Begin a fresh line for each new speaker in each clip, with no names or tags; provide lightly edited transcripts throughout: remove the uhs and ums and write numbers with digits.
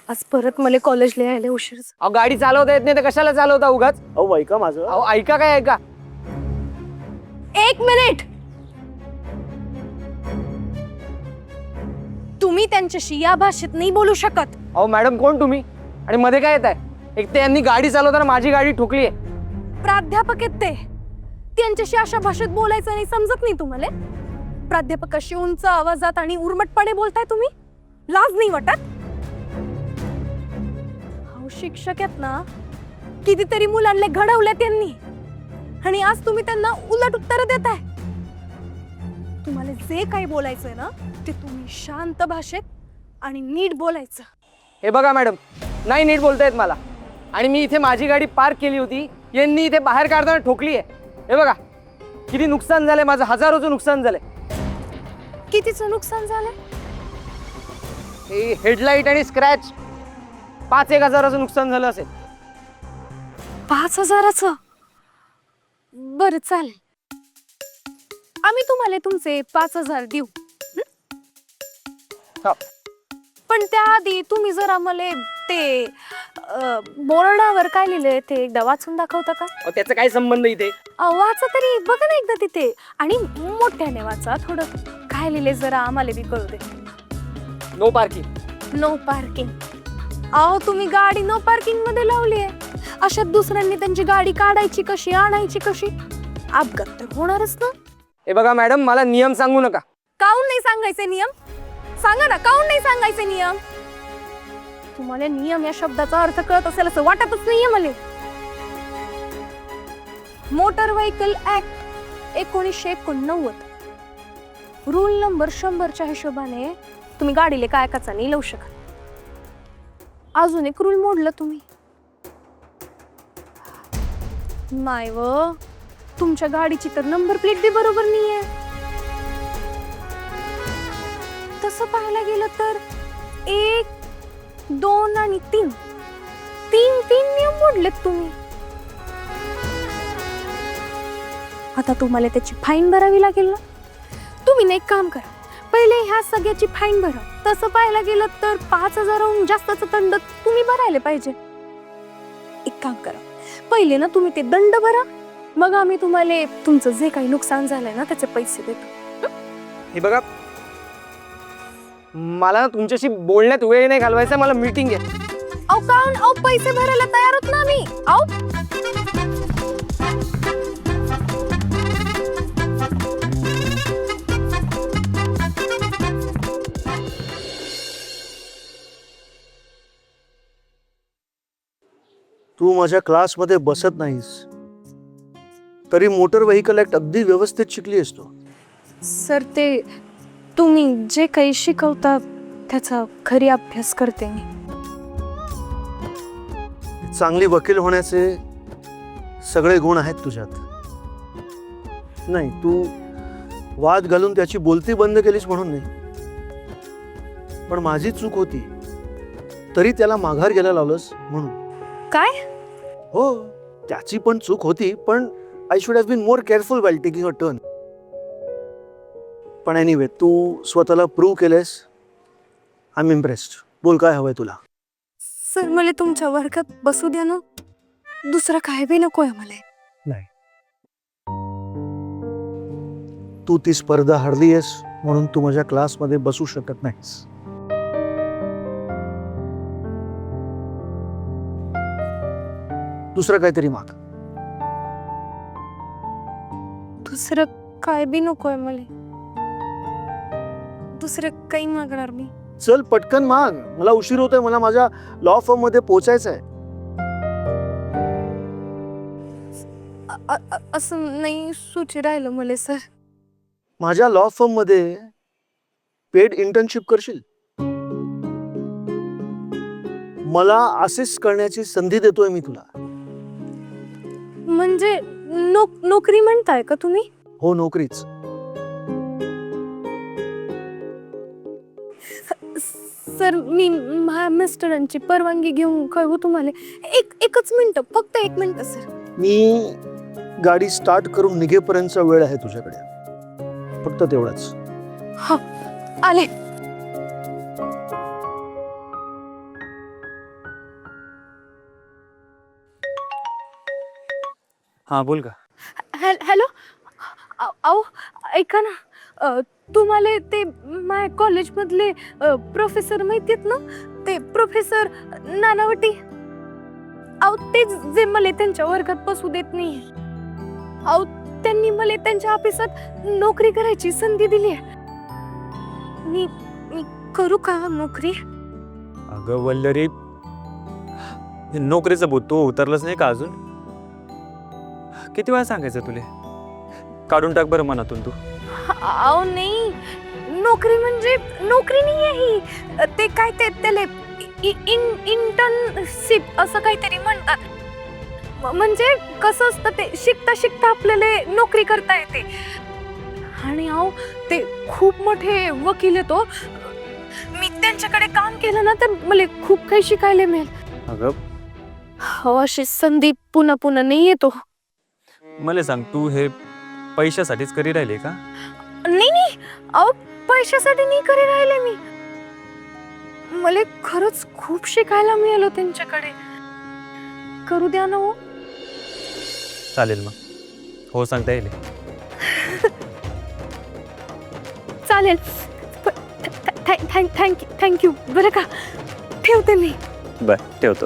आज परत मला कॉलेजला यायला उशीर.
अहो गाडी चालवता येत नाही तर कशाला चालवता उगाच?
अहो ऐका माझं.
अहो ऐका काय ऐका.
एक मिनिट. तुम्ही त्यांच्याशी या भाषेत नाही बोलू शकत.
अहो मॅडम कोण तुम्ही आणि मध्ये काय येत आहे? एक तर यांनी गाडी चालवताना माझी गाडी ठोकली आहे.
प्राध्यापक आहेत ते. त्यांच्याशी अशा भाषेत बोलायचं नाही समजत नाही तुम्हाला? प्राध्यापकाशी उंच आवाजात आणि उर्मटपणे बोलताय तुम्ही. लाज नाही वाटत? अहो शिक्षक आहेत ना, कितीतरी मुलांना घडवल्या त्यांनी आणि आज तुम्ही त्यांना उलट उत्तर देताय. तुम्हाला जे काही बोलायचंय ना ते तुम्ही शांत भाषेत आणि नीट बोलायचं.
हे बघा मॅडम, नाही नीट बोलता येत मला. आणि मी इथे माझी गाडी पार्क केली होती, यांनी इथे बाहेर काढताना ठोकली आहे. हे बघा किती नुकसान झालंय माझं, हजारोचं नुकसान झालंय.
कितीचं नुकसान झालंय?
हे हेडलाईट आणि स्क्रॅच 5-1 हजाराचं नुकसान झालं असेल.
5,000चं? बरं चालेल, आम्ही तुम्हाला तुमचे 5,000 देऊ.
हो.
पण त्याआधी तुम्ही जर आम्हाला ते बोर्डावर काय लिहिलंय ते एकदा वाचून दाखवता का?
अहो, त्याचा काय संबंध इथे?
वाचा तरी बघा ना एकदा तिथे, आणि मोठ्याने वाचा. थोडं काय लिहिलंय जरा आम्हाला बी कळू दे.
No parking.
No parking. अहो तुम्ही गाडी नो पार्किंग मध्ये लावली आहे. अशात दुसऱ्यांनी त्यांची गाडी काढायची कशी, आणायची कशी? अपघात तर होणारच ना.
हे बघा मॅडम, मला नियम सांगू नका.
काऊन नाही सांगायचे नियम? सांगा ना, काऊन नाही सांगायचे नियम? तुम्हाला नियम या शब्दाचा अर्थ कळत असेल असं वाटतच नाहीये मला. Motor vehicle act 1989 rule number 100च्या हिशोबाने तुम्ही गाडीला काय कचा नाही लावू शकत. अजून एक रूल मोडलं तुम्ही. नाही व, तुमच्या गाडीची तर नंबर प्लेट बी बरोबर नाहीये. तसं पाहायला गेलं तर 1, 2 आणि 3 नियम मोडलेत तुम्ही. आता तुम्हाला त्याची फाईन भरावी लागेल ना. तुम्ही ना एक काम करा, पहिले ह्या सगळ्याची फाईन भरा. तसं पाहायला गेलं तर 5,000हून जास्तचं दंड तुम्ही भरायला पाहिजे. एक काम करा, पहिले ना तुम्ही ते दंड भरा, मग आम्ही तुम्हाला तुमचं जे काही नुकसान झालंय ना त्याचे पैसे देतो.
हे बघा, मला ना तुमच्याशी बोलण्यात वेळ नाही घालवायचा, मला मीटिंग आहे.
अहो काऊन? अहो पैसे भरायला तयार होत ना आम्ही. अहो
तू माझ्या क्लासमध्ये बसत नाहीस तरी मोटर व्हेकल ऍक्ट अगदी व्यवस्थित शिकली असतो.
सर, ते तुम्ही जे काही शिकवता त्याचा खरी अभ्यास करते मी.
चांगली वकील होण्याचे सगळे गुण आहेत तुझ्यात. नाही, तू वाद घालून त्याची बोलती बंद केलीस म्हणून नाही, पण माझी चूक होती तरी त्याला माघार घ्यायला लावलंस म्हणून.
काय?
हो, त्याची पण चूक होती, पण I should have been more careful while taking a turn. पण एनिवे, तू स्वतःला प्रूव्ह केलेस. I am impressed. बोल, काय हवंय तुला?
सर, मला तुमच्या वर्गात बसू द्या ना. दुसरं काय बी नकोय मला.
नाही, तू ती स्पर्धा हरलीयस म्हणून तू माझ्या क्लासमध्ये बसू शकत नाहीस. दुसरं काहीतरी माग.
दुसरं काय बी नकोय मला. दुसरं काही मागणार मी.
चल पटकन माग, मला उशीर होतोय. मला माझ्या लॉ फर्म मध्ये पोहोचायचं आहे.
असं नाही सुची राहिलं मला सर.
माझ्या लॉ फर्म मध्ये पेड इंटर्नशिप करशील? मला असिस्ट करण्याची संधी देतोय मी तुला.
म्हणजे नोकरी म्हणताय का तुम्ही?
हो, नोकरीच.
सर, मी मिस्टरांची परवानगी घेऊन कळवू तुम्हाला. एकच मिनिट, फक्त 1 मिनिट सर.
मी गाडी स्टार्ट करून निघेपर्यंतचा वेळ आहे तुझ्याकडे, फक्त तेवढाच.
हा, आले.
हां बोल का.
हॅलो अहो ऐका ना तुम्हाला ते माझ्या कॉलेजमधले प्रोफेसर माहिती आहेत ना, ते प्रोफेसर नानावटी. अहो तेच जे मला त्यांच्या वर्गात बसू देत नाही. अहो त्यांनी मला त्यांच्या ऑफिसात नोकरी करायची संधी दिली आहे. मी मी करू का नोकरी?
अगं वल्लरी, हे नोकरीचं भूत तू उतरलंच नाही का अजून? किती वेळा सांगायचं तुले? काढून टाक बरं मनातून तू.
अहो नाही, नोकरी म्हणजे नोकरी नाही आहे ही. ते काय ते त्याला इंटर्नशिप असं काहीतरी म्हणतात. म्हणजे कसं असतं, ते शिकता शिकता आपल्याला नोकरी करता येते. आणि अहो ते खूप मोठे वकील येतो. मी त्यांच्याकडे काम केलं ना तर मला खूप काही शिकायला मिळेल.
अगं
हो, अशी संधी पुन्हा पुन्हा नाही येतो.
मला सांग, तू हे पैशासाठीच करी राहिले का?
नाही नाही, अहो पैशासाठी नाही करी राहिले मी. मला खरंच खूप शिकायला मिळालं त्यांच्याकडे. करू द्या ना हो.
चालेल मग, हो सांगता येईल.
चालेल. थँक्यू बरं का. ठेवते मी.
बरं ठेवतो.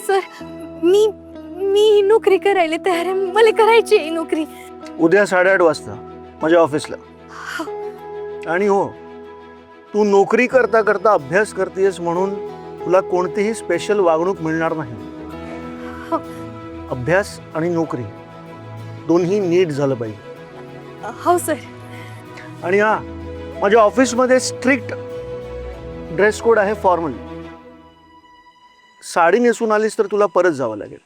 सर मी मी नोकरी करायला तयार आहे. मला करायची आहे नोकरी.
उद्या 8:30 वाजता माझ्या ऑफिसला. आणि हो, तू नोकरी करता करता अभ्यास करतेस म्हणून तुला कोणतीही स्पेशल वागणूक मिळणार नाही. अभ्यास आणि नोकरी दोन्ही नीट झालं पाहिजे.
हो सर.
आणि हा, माझ्या ऑफिसमध्ये स्ट्रिक्ट ड्रेस कोड आहे, फॉर्मल. साडी नेसून आलीस तर तुला परत जावं लागेल.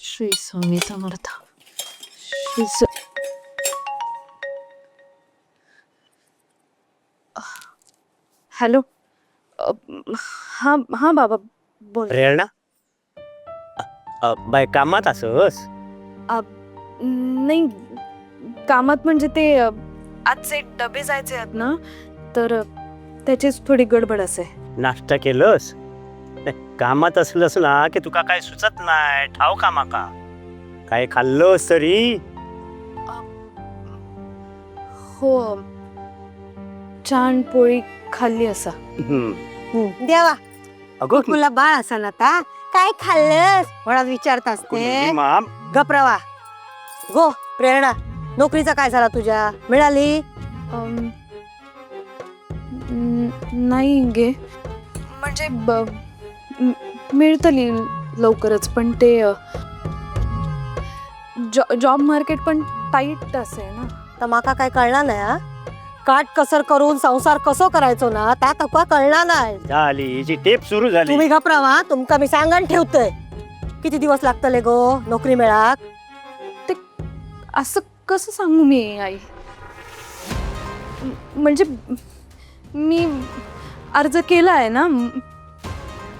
श्री स्वामी समर्थ. हॅलो. हा बाबा बोल.
प्रेरणा, बाय कामात असस?
नाही, कामात म्हणजे ते आजचे डबे जायचे आहेत ना, तर त्याचीच थोडी गडबड असे.
नाश्ता केलंस? कामात असलंस ना की तुका काय सुचत नाही ठाव कामा का? काय खाल्लंस तरी?
हो, छान पोळी खाल्ली असा.
देवा,
अगं
तुला बाळ असा ना आता काय खाल्लंस म्हणत विचारत असते.
माम,
गप्रवा गो. प्रेरणा, नोकरीचा काय झाला तुझ्या? मिळाली?
नाही गे, म्हणजे मिळतली लवकरच, पण ते जॉब मार्केट पण टाईट असे ना.
तर माका काय कळणार नाही हा? काट कसर करून संसार कसो करायचो ना त्या तुका कळणार नाही.
झाली हिची टेप सुरू झाली.
तुम्ही घबरावा, तुमका मी सांगण ठेवतोय. किती दिवस लागतले गो नोकरी मिळाक?
ते असं कसं सांगू मी आई? म्हणजे मी अर्ज केला आहे ना,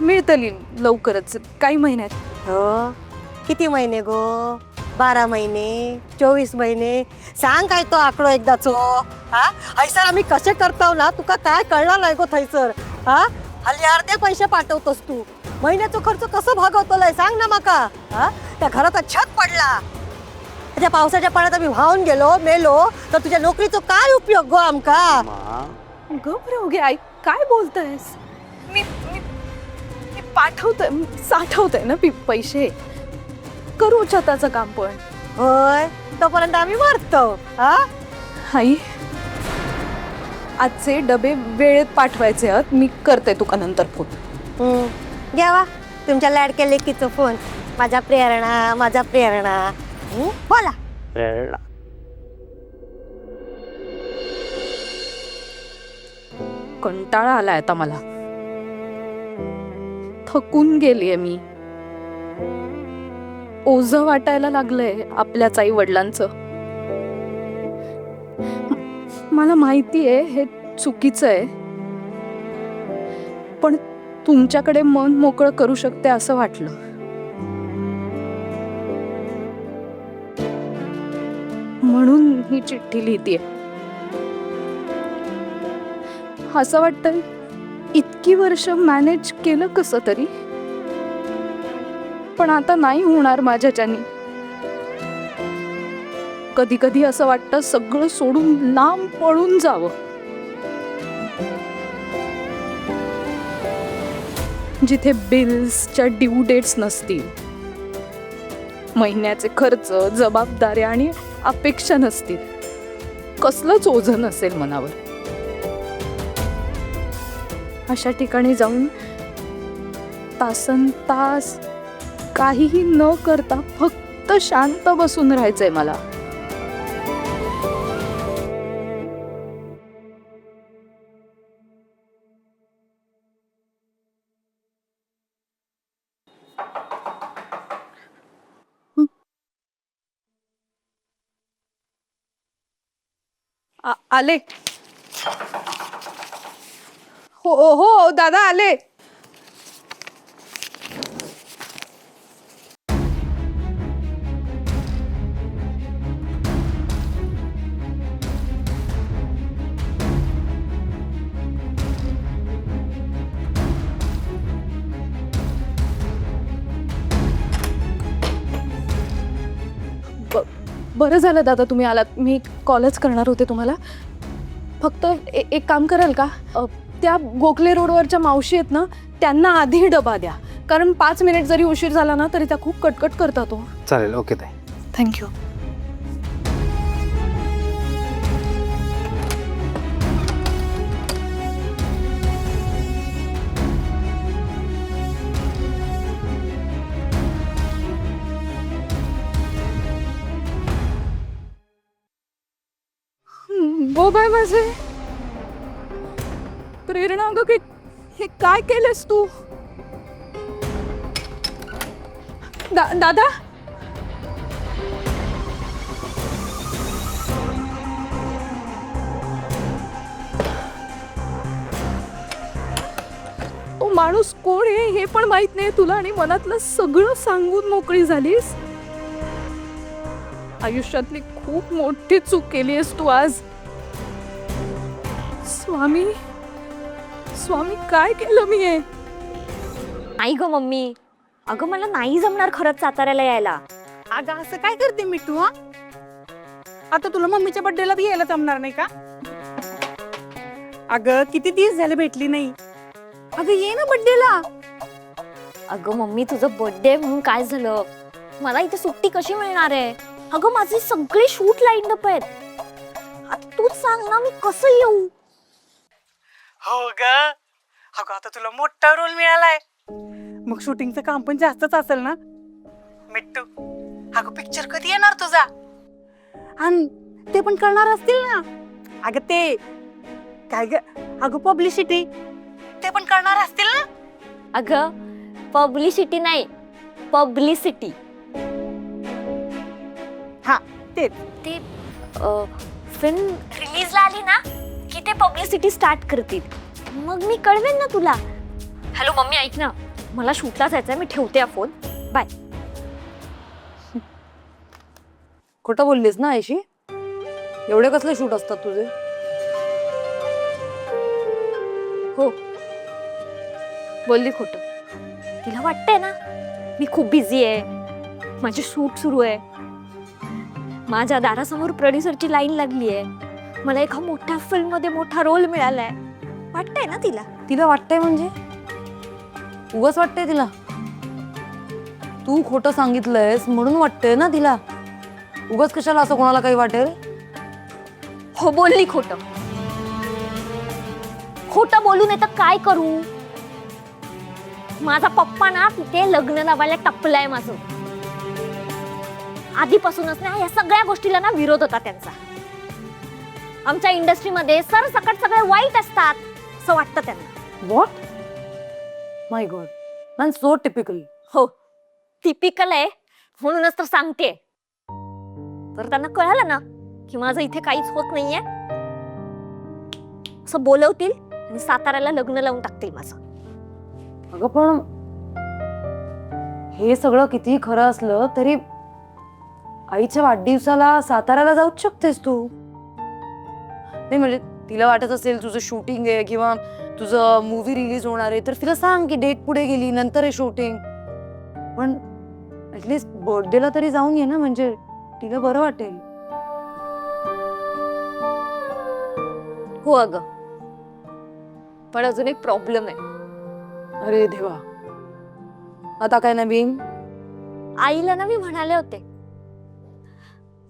मिळतली लवकरच, काही महिन्यात.
हो, किती महिने गो? 12 महिने, 24 महिने? सांग काय तो आकडो एकदाचो. हा, हैसर आम्ही कसे करतो ना, तुका काय कळणार नाही गो थैसर. हा, हल्ली अर्धे पैसे पाठवतोस तू. महिन्याचा खर्च कसं भागवतोय सांग ना माका. हा, त्या घराचा छत पडला, त्या पावसाच्या पाण्यात आम्ही वाहून गेलो, मेलो, तर तुझ्या नोकरीचा काय उपयोग गो आमका?
गप्प गे आई, काय बोलतायस? मी पाठवतोय, साठवतोय ना पैसे. करू छताचं काम पण.
होय, तोपर्यंत आम्ही मरतो. हा,
आई, आजचे डबे वेळेत पाठवायचे आहेत. मी करते तुका नंतर फोन.
घ्यावा तुमच्या लाडक्या लेकीचा फोन. माझा प्रेरणा, माझा प्रेरणा. बोला.
प्रेरणा,
कंटाळा आलाय आता मला. थकून गेलीये मी. ओझं वाटायला लागलंय आपल्याच आई वडिलांचं. मला माहिती आहे हे चुकीचं आहे, पण तुमच्याकडे मन मोकळं करू शकते असं वाटलं. म्हणून ही चिठ्ठी लिहितेय. असं वाटतंय इतकी वर्ष मॅनेज केलं कसं तरी, पण आता नाही होणार माझ्याच्यानी. कधी कधी असं वाटतं सगळं सोडून लांब पळून जावं, जिथे बिल्सच्या ड्यू डेट्स नसतील, महिन्याचे खर्च, जबाबदाऱ्या आणि अपेक्षा नसतील, कसलंच ओझं नसेल मनावर. अशा ठिकाणी जाऊन तासन तास काहीही न करता फक्त शांत बसून राहायचंय मला. आले. हो हो दादा आले. बरं झालं दादा तुम्ही आलात. मी कॉलच करणार होते तुम्हाला. फक्त एक काम कराल का, त्या गोखले रोडवरच्या मावशी आहेत ना, त्यांना आधी डबा द्या, कारण 5 मिनिट जरी उशीर झाला ना तरी त्या खूप कटकट करतात. हो
चालेल, ओके ताई.
थँक्यू. हो बाय माझे प्रेरणा, ग हे काय केलंस तू? दादा तो माणूस कोण आहे हे पण माहित नाही तुला, आणि मनातलं सगळं सांगून मोकळी झालीस. आयुष्यातली खूप मोठी चूक केली आहेस तू आज. स्वामी स्वामी काय केलं मी हे?
नाही ग मम्मी, अगं मला नाही जमणार खरंच साताऱ्याला यायला.
अगं असं काय करते मी तू? आता तुला मम्मीच्या बर्थडेला बी यायला जमणार नाही का? अगं किती दिवस झाले भेटली नाही. अगं ये ना बर्थडेला.
अगं मम्मी तुझं बर्थडे म्हणून काय झालं? मला इथे सुट्टी कशी मिळणार आहे? अगं माझे सगळे शूट लाईन अप आहेत. आता तूच सांग ना मी कसं येऊ?
हो ग, अगं आता तुला मोठा रोल मिळालाय, मग शूटिंगचं काम पण जास्तच असेल ना. मिट्टू, अगं पिक्चर कधी येणार तुझा? आणि ते पण करणार असतील ना. अगं ते काय ग, अगं पब्लिसिटी ते पण करणार असतील ना.
अगं पब्लिसिटी नाही, पब्लिसिटी.
हा ते
ते फिल्म रिलीजला आली ना की ते पब्लिसिटी स्टार्ट करतील, मग मी कळवेन ना तुला. हॅलो मम्मी ऐक ना, मला शूटला जायचंय, मी ठेवते हा फोन, बाय.
खोटं बोललीस ना आयशी? एवढे कसले शूट असतात तुझे?
हो बोलली खोटं. तिला वाटतंय ना मी खूप बिझी आहे, माझे शूट सुरू आहे, माझ्या दारासमोर प्रोड्युसरची लाईन लागली आहे, मला एका मोठ्या फिल्म मध्ये मोठा रोल मिळालाय. वाटतंय ना तिला?
तिला वाटतंय म्हणजे उगाच वाटतंय तिला? तू खोटं सांगितलंयस म्हणून वाटतंय ना तिला. उगाच कशाला असं कोणाला काही वाटेल?
हो बोलली खोटं. खोटं बोलून येतं काय करू? माझा पप्पा ना तिथे लग्न लावायला टपलाय माझं. आधीपासूनच ना या सगळ्या गोष्टीला ना विरोध होता त्यांचा. आमच्या इंडस्ट्रीमध्ये सरसकट सगळे वाईट असतात असं वाटतं त्यांना.
What? My God, man so typical.
हो टिपिकल आहे म्हणूनच तर सांगते. तर त्यांना कळालं ना की माझं इथे काहीच होत नाहीये, असं बोलवतील आणि साताऱ्याला लग्न लावून टाकतील माझं.
अगं पण हे सगळं किती खरं असलं तरी आईच्या वाढदिवसाला साताऱ्याला जाऊच शकतेस तू. नाही म्हणजे तिला वाटत असेल तुझं शूटिंग आहे किंवा तुझं मूवी रिलीज होणार आहे तर तिला सांग की डेट पुढे गेली नंतर आहे शूटिंग. पण ऍटलिस्ट बर्थडेला तरी जाऊन ये ना, म्हणजे तिला बरं वाटेल.
हो अगं, पण अजून एक प्रॉब्लेम आहे.
अरे देवा, आता काय नवीन?
आईला ना मी म्हणाले होते,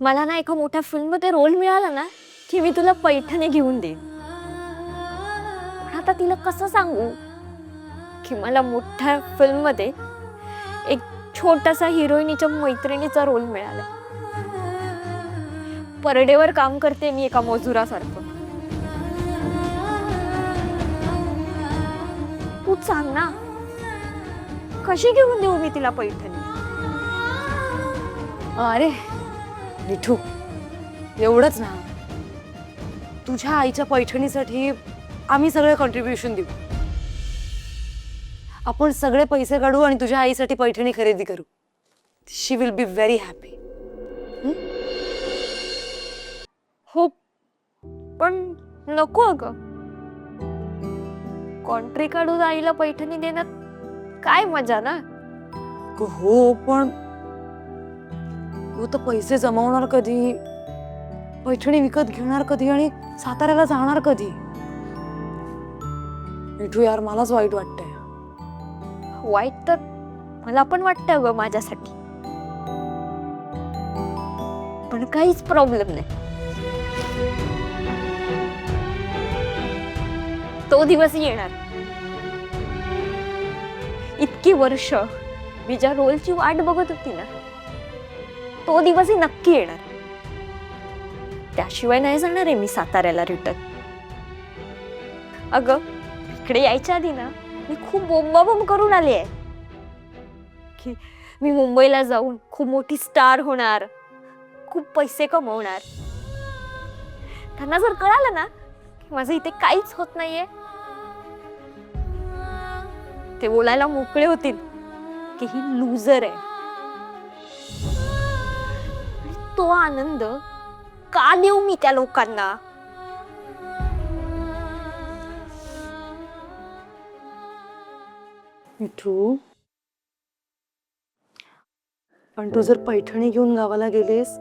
मला ना एका मोठ्या फिल्म मध्ये रोल मिळाला ना की मी तुला पैठणी घेऊन देईन. पण आता तिला कसं सांगू की मला मोठ्या फिल्म मध्ये एक छोटासा हिरोईनीच्या मैत्रिणीचा रोल मिळाला. परडेवर काम करते मी एका मजुरासारखं. तू सांग ना, कशी घेऊन देऊ मी तिला पैठणी?
अरे मिठू, एवढंच ना, तुझ्या आईच्या पैठणीसाठी आम्ही सगळे कॉन्ट्रीब्युशन देऊ. आपण सगळे पैसे काढू आणि तुझ्या आईसाठी पैठणी खरेदी करू. शी विल बी व्हेरी हॅपी.
हो, पण नको अगं. कॉन्ट्री काढून आईला पैठणी देण्यात काय मजा ना.
हो पण हो तर पैसे जमवणार कधी, पैठणी विकत घेणार कधी आणि साताऱ्याला जाणार कधी? मिठू यार, मलाच वाईट वाटतंय.
वाईट तर मला पण वाटतं अगं माझ्यासाठी, पण काहीच प्रॉब्लेम नाही. तो दिवस येणार. इतकी वर्ष मी ज्या रोलची वाट बघत होती ना, तो दिवसही नक्की येणार. त्याशिवाय नाही जाणार आहे मी साताऱ्याला रिटर्न. अगं, इकडे यायच्या आधी ना मी खूप बोंबाबोंब करून आली आहे की मी मुंबईला जाऊन खूप मोठी स्टार होणार, खूप पैसे कमवणार. त्यांना जर कळालं ना की माझं इथे काहीच होत नाहीये, ते बोलायला मोकळे होतील की ही लूजर आहे. आणि तो आनंद का देऊ मी त्या लोकांना?
मिठू, पण तू जर पैठणी घेऊन गावाला गेलीस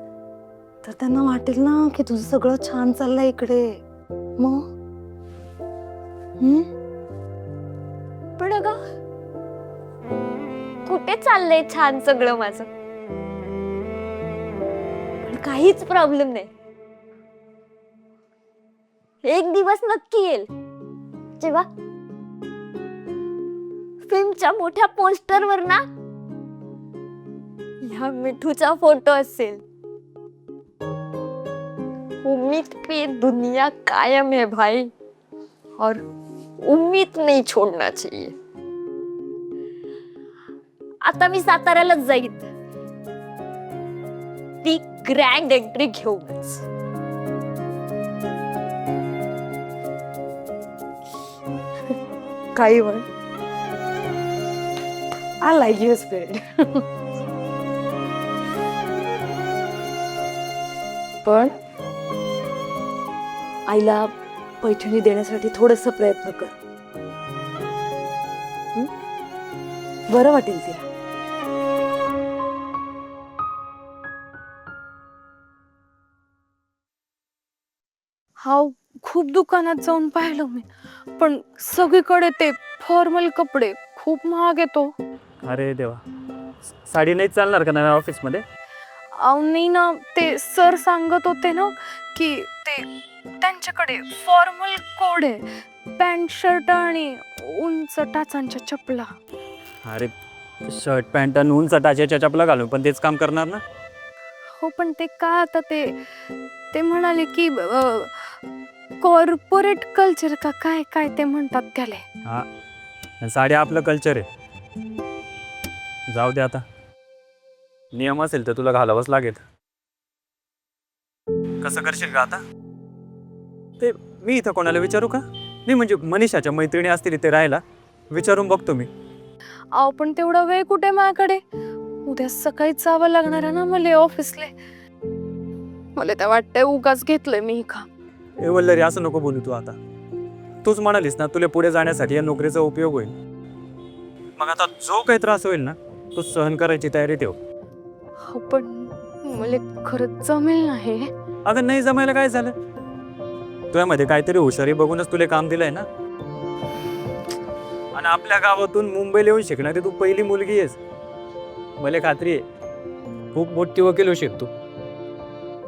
तर त्यांना वाटेल ना की तुझं सगळं छान चाललंय इकडे. मग
पण अगं, कुठे चाललंय छान सगळं माझं? पण काहीच प्रॉब्लेम नाही. एक दिवस नक्की येईल जेव्हा फिल्मच्या मोठ्या पोस्टरवर ना ह्या मिठूचा फोटो असेल. उम्मीद पे दुनिया कायम है भाई, और उम्मीद नहीं छोड़ना चाहिए. आता मी साताऱ्यालाच जाईन, ती ग्रँड एंट्री घेऊनच.
काही म्हण, आय लाईक युअर स्पिरिट. पण आईला पैठणी देण्यासाठी थोडस प्रयत्न कर. हं? बरं वाटेल तिला.
हा, खूप दुकानात जाऊन पाहिलं मी, पण सगळीकडे ते फॉर्मल कपडे खूप महाग येतो.
अरे देवा, साडी नाही चालणार का नव्या ऑफिसमध्ये?
नाही ना, ते सर सांगत होते ना की ते त्यांच्याकडे फॉर्मल कोड आहे. पॅन्ट शर्ट आणि उंच टाचांच्या चपला.
अरे शर्ट पॅन्ट आणि उंच टाच्याच्या चपला घालून पण तेच काम करणार ना?
हो, पण ते काय आता ते म्हणाले की कॉर्पोरेट कल्चर का काय काय ते म्हणतात त्याले.
हा, साडी आपलं कल्चर आहे. जाऊ दे आता, नियम असेल तर तुला घालावंच लागेल. कसं करशील का आता? ते मी इथं कोणाला विचारू का? नाही म्हणजे मनीषाच्या मैत्रिणी असतील इथे राहायला, विचारून बघतो मी.
अहो पण तेवढा वेळ कुठे माझ्याकडे? उद्या सकाळीच जावं लागणार आहे ना मला ऑफिसले. मला तर वाटतंय उगाच घेतलंय मी ही काम.
ए वल्लरी, असं नको बोलू तू आता. तूच म्हणालीस ना तुला पुढे जाण्यासाठी या नोकरीचा उपयोग होईल. मग आता जो काही त्रास होईल ना तो सहन करायची तयारी ठेव.
हो पण मला खरंच जमेल नाही.
अगं नाही जमायला काय झालं? तुझ्यामध्ये काहीतरी हुशारी बघूनच तुला काम दिलंय ना. आणि आपल्या गावातून मुंबईला येऊन शिकणारी तू पहिली मुलगी आहेस. मला खात्री आहे खूप मोठी वकील होऊ शकतो.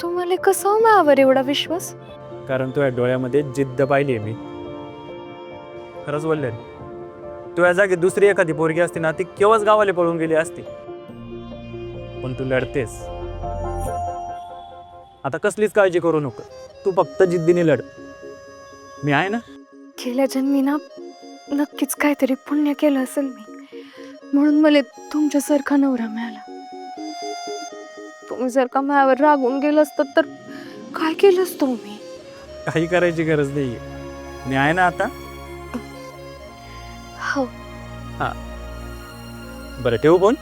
तुम्हाला कसं माझ्यावर एवढा विश्वास?
कारण तुझ्या डोळ्यामध्ये जिद्द पाहिली मी. खरंच बोलले, तुझ्या जागी दुसरी एखादी पोरगी असती ना ती केव्हाच गावाला पळून गेली असती. पण तू लढतेस. आता कसलीच काळजी करू नको, तू फक्त जिद्दीने लढ. मी आहे ना.
गेल्या जन्मी ना नक्कीच काहीतरी पुण्य केलं असेल मी, म्हणून मला तुमच्यासारखा नवरा मिळाला. तुम्ही जर का माझ्यावर रागून गेलं असतं तर काय केलं असतं मी?
काही करायची गरज नाहीये, मी आहे ना आता.
हो.
बरं ठेवू फोन.